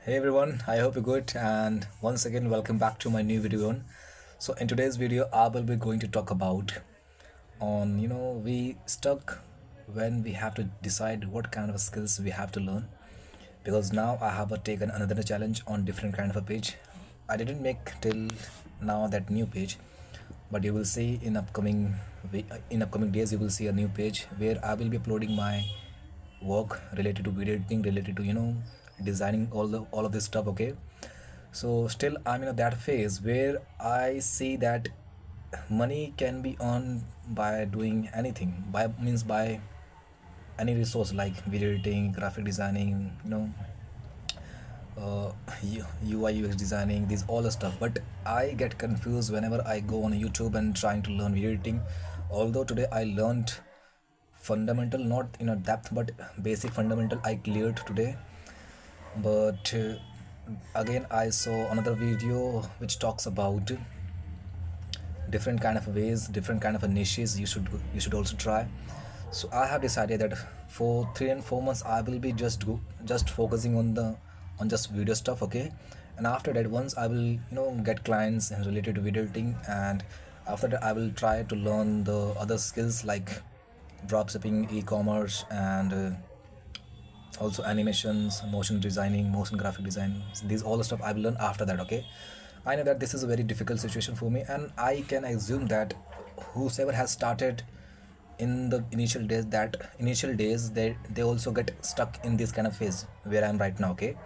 Hey everyone, I hope you're good, and once again welcome back to my new video. So in today's video I will be going to talk about on we stuck when we have to decide what kind of skills we have to learn, because now I have taken another challenge on different kind of a page. I didn't make till now that new page, but you will see in upcoming days you will see a new page where I will be uploading my work related to video editing, related to designing all of this stuff. Okay, so still I'm in that phase where I see that money can be earned by doing anything, by any resource like video editing, graphic designing, uh, UI UX designing, these all the stuff. But I get confused whenever I go on YouTube and trying to learn video editing. Although today I learned fundamental, not in a depth, but basic fundamental I cleared today. But again I saw another video which talks about different kind of ways, different kind of niches you should also try. So I have decided that for 3 and 4 months I will be just focusing on just video stuff. Okay, and after that, once I will get clients related to video editing, and after that I will try to learn the other skills like dropshipping, e-commerce, and also animations, motion designing, motion graphic design. These all the stuff I will learn after that. Okay, I know that this is a very difficult situation for me, and I can assume that whosoever has started in the initial days, they also get stuck in this kind of phase where I'm right now. Okay,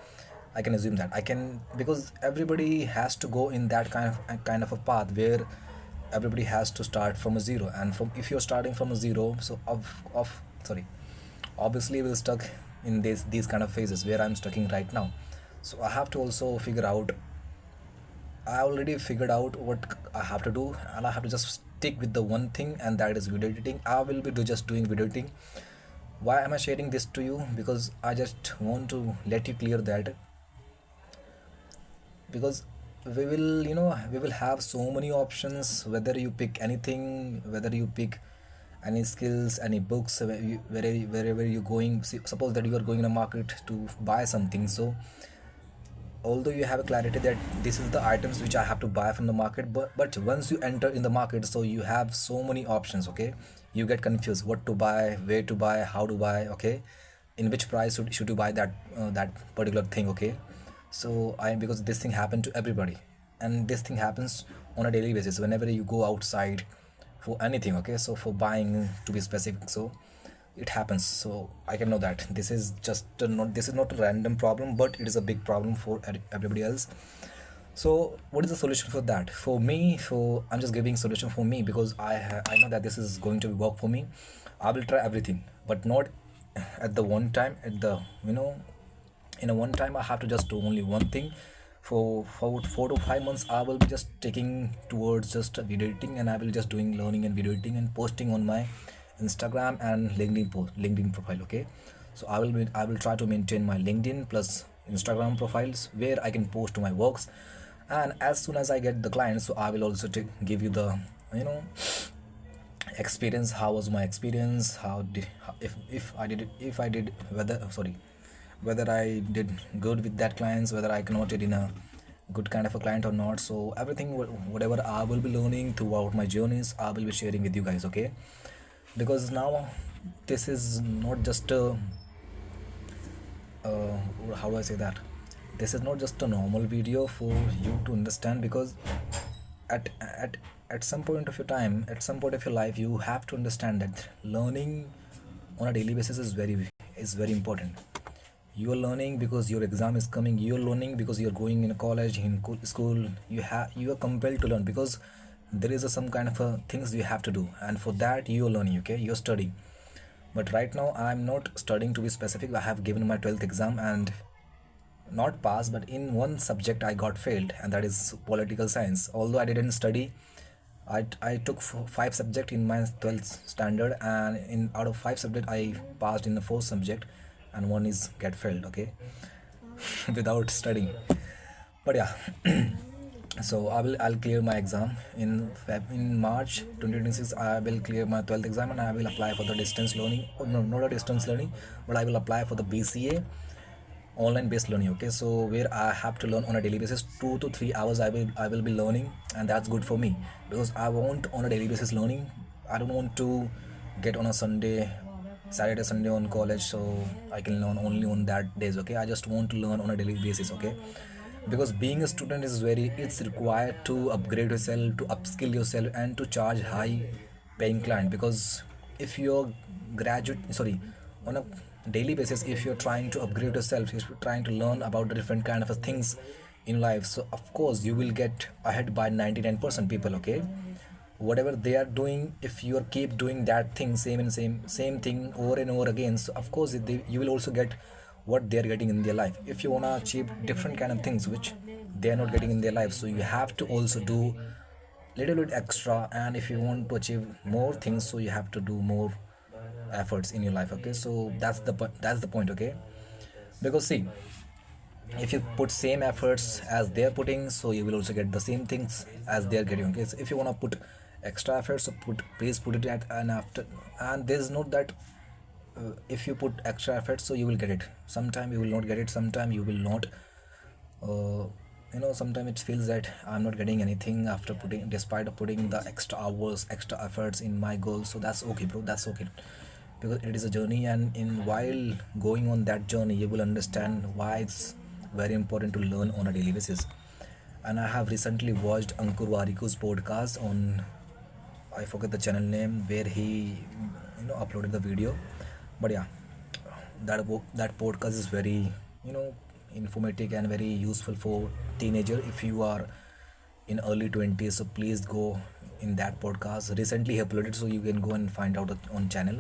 I can assume that I can, because everybody has to go in that kind of a path where everybody has to start from a zero. And from if you're starting from a zero, so of sorry, obviously we'll stuck in these kind of phases where I'm stuck in right now. So I have to also figure out, I already figured out what I have to do, and I have to just stick with the one thing, and that is video editing. I will be just doing video editing. Why am I sharing this to you? Because I just want to let you clear that, because we will have so many options, whether you pick anything, whether you pick any skills, any books, wherever you're going. Suppose that you are going in a market to buy something. So although you have a clarity that this is the items which I have to buy from the market, but once you enter in the market, so you have so many options. Okay, you get confused what to buy, where to buy, how to buy. Okay, in which price should you buy that particular thing. Okay, so I, because this thing happened to everybody, and this thing happens on a daily basis whenever you go outside for anything. Okay, so for buying, to be specific, so it happens. So I can know that this is just not, this is not a random problem, but it is a big problem for everybody else. So what is the solution for that? For me, for I'm just giving solution for me, because I know that this is going to work for me. I will try everything, but not at the one time, at the in a one time I have to just do only one thing. For 4 to 5 months I will be just taking towards just video editing, and I will just doing learning and video editing and posting on my Instagram and LinkedIn profile. Okay, so I will try to maintain my LinkedIn plus Instagram profiles where I can post my works. And as soon as I get the clients, so I will also give you the you know experience. How was my experience? How did, if I did it, if I did, whether I did good with that clients, whether I converted in a good kind of a client or not. So everything, whatever I will be learning throughout my journeys, I will be sharing with you guys. Okay, because now this is not just a uh, how do I say that, this is not just a normal video for you to understand, because at at at some point of your time, at some point of your life, you have to understand that learning on a daily basis is very important. You are learning because your exam is coming. You are learning because you are going in a college, in school. You are compelled to learn because there is some kind of things you have to do, and for that you are learning. Okay, you're studying. But right now I'm not studying, to be specific. I have given my 12th exam and not passed, but in one subject I got failed, and that is political science. Although I didn't study, I took five subject in my 12th standard, and in out of five subject I passed in the fourth subject, and one is get failed. Okay, without studying. But yeah, so I'll clear my exam in in March 2026. I will clear my 12th exam, and I will apply for the distance learning. Oh, no, not a distance learning, but I will apply for the BCA online based learning. Okay, so where I have to learn on a daily basis, 2 to 3 hours I will be learning, and that's good for me because I want on a daily basis learning. I don't want to get on a Saturday Sunday on college so I can learn only on that days. Okay, I just want to learn on a daily basis. Okay, because being a student is very, it's required to upgrade yourself, to upskill yourself, and to charge high paying client. Because if you're graduate, sorry, on a daily basis, if you're trying to upgrade yourself, if you're trying to learn about the different kind of things in life, so of course you will get ahead by 99% people. Okay, whatever they are doing, if you are keep doing that thing, same thing over and over again, so of course you will also get what they are getting in their life. If you want to achieve different kind of things which they are not getting in their life, so you have to also do little bit extra. And if you want to achieve more things, so you have to do more efforts in your life. Okay, so that's the point. Okay, because see, if you put same efforts as they're putting, so you will also get the same things as they're getting. Okay, so if you want to put extra efforts, so please put it at and after. And there's not that if you put extra effort so you will get it, sometime you will not get it, sometime you will not uh, sometimes it feels that I'm not getting anything after putting, despite of putting the extra hours, extra efforts in my goal. So that's okay, bro, that's okay, because it is a journey, and in while going on that journey you will understand why it's very important to learn on a daily basis. And I have recently watched Ankur Wariku's podcast on, I forget the channel name, where he uploaded the video. But yeah, that podcast is very informative and very useful for teenager. If you are in early 20s, so please go in that podcast. Recently he uploaded, so you can go and find out on channel.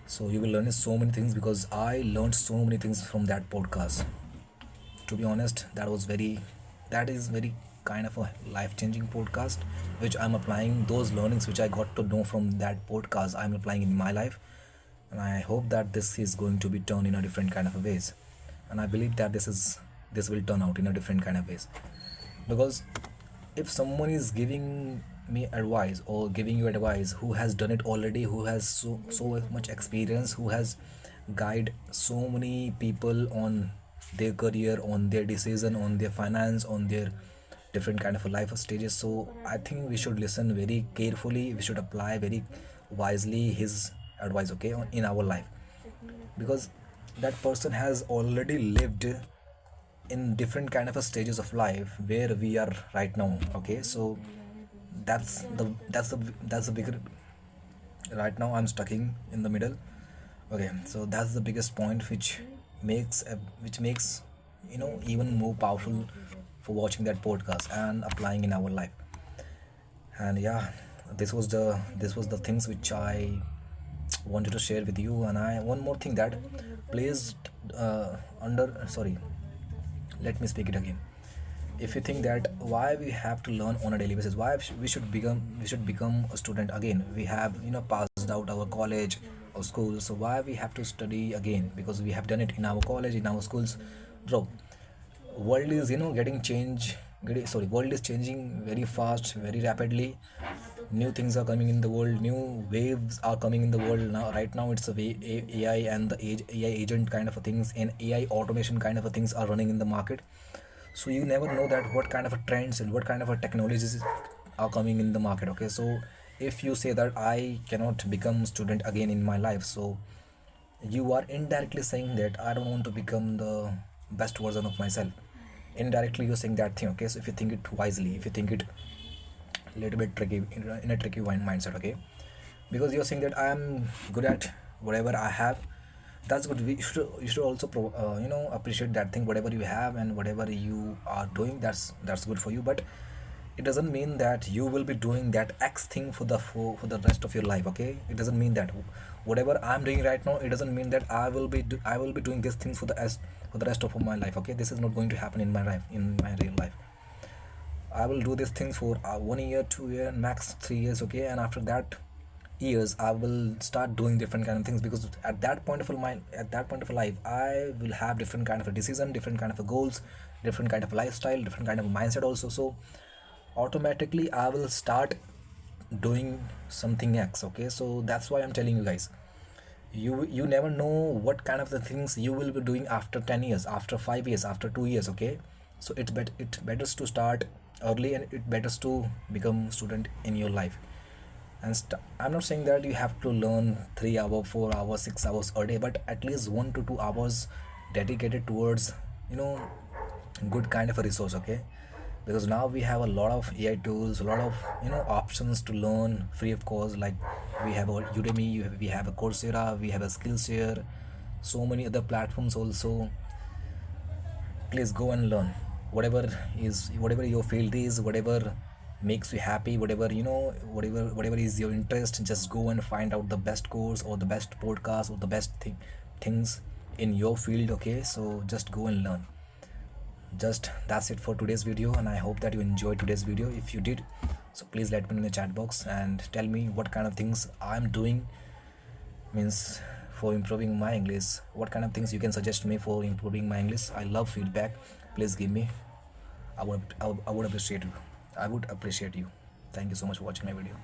So you will learn so many things, because I learned so many things from that podcast. To be honest, that is very kind of a life-changing podcast, which I'm applying those learnings which I got to know from that podcast, I'm applying in my life. And I hope that this is going to be turned in a different kind of ways. And I believe that this will turn out in a different kind of ways. Because if someone is giving me advice, or giving you advice, who has done it already, who has so much experience, who has guide so many people on their career, on their decision, on their finance, on their different kind of life stages, so I think we should listen very carefully, we should apply very wisely his advice. Okay, in our life, because that person has already lived in different kind of a stages of life where we are right now. Okay, so that's the bigger, right now I'm stuck in the middle. Okay, so that's the biggest point which makes even more powerful for watching that podcast and applying in our life. And yeah, this was the things which I wanted to share with you. And I one more thing that placed under sorry, let me speak it again. If you think that why we have to learn on a daily basis, why we should become a student again, we have passed out our college or school, so why we have to study again, because we have done it in our college, in our schools. Bro, world is world is changing very fast, very rapidly. New things are coming in the world, new waves are coming in the world now. Right now it's AI and the AI agent kind of a things, and AI automation kind of a things are running in the market. So you never know that what kind of a trends and what kind of a technologies are coming in the market. Okay, so if you say that I cannot become student again in my life, so you are indirectly saying that I don't want to become the best version of myself. Indirectly you're saying that thing. Okay, so if you think it wisely, if you think it a little bit tricky, in a tricky mindset. Okay, because you're saying that I am good at whatever I have, that's good. You should also appreciate that thing, whatever you have and whatever you are doing, that's good for you. But it doesn't mean that you will be doing that X thing for the rest of your life. Okay, it doesn't mean that whatever I'm doing right now, it doesn't mean that I will be doing this thing for the rest of my life. Okay, this is not going to happen in my life, in my real life. I will do these things for 1 year, 2 year, max 3 years. Okay, and after that years, I will start doing different kind of things, because at that point of life, I will have different kind of a decision, different kind of a goals, different kind of lifestyle, different kind of mindset also. So automatically, I will start doing something X. Okay, so that's why I'm telling you guys, You never know what kind of the things you will be doing after 10 years, after 5 years, after 2 years. Okay, so it betters to start early, and it betters to become student in your life. And I'm not saying that you have to learn 3 hours, 4 hours, 6 hours a day, but at least 1 to 2 hours dedicated towards, you know, good kind of a resource. Okay, because now we have a lot of AI tools, a lot of, you know, options to learn free of course. Like we have a Udemy, we have a Coursera, we have a Skillshare, so many other platforms also. Please go and learn whatever whatever your field is, whatever makes you happy, whatever, you know, whatever is your interest. Just go and find out the best course or the best podcast or the best things in your field. Okay, so just go and learn. Just that's it for today's video, and I hope that you enjoyed today's video. If you did, so please let me know in the chat box and tell me what kind of things I'm doing, means for improving my English. What kind of things you can suggest me for improving my English? I love feedback. Please give me. I would appreciate you. I would appreciate you. Thank you so much for watching my video.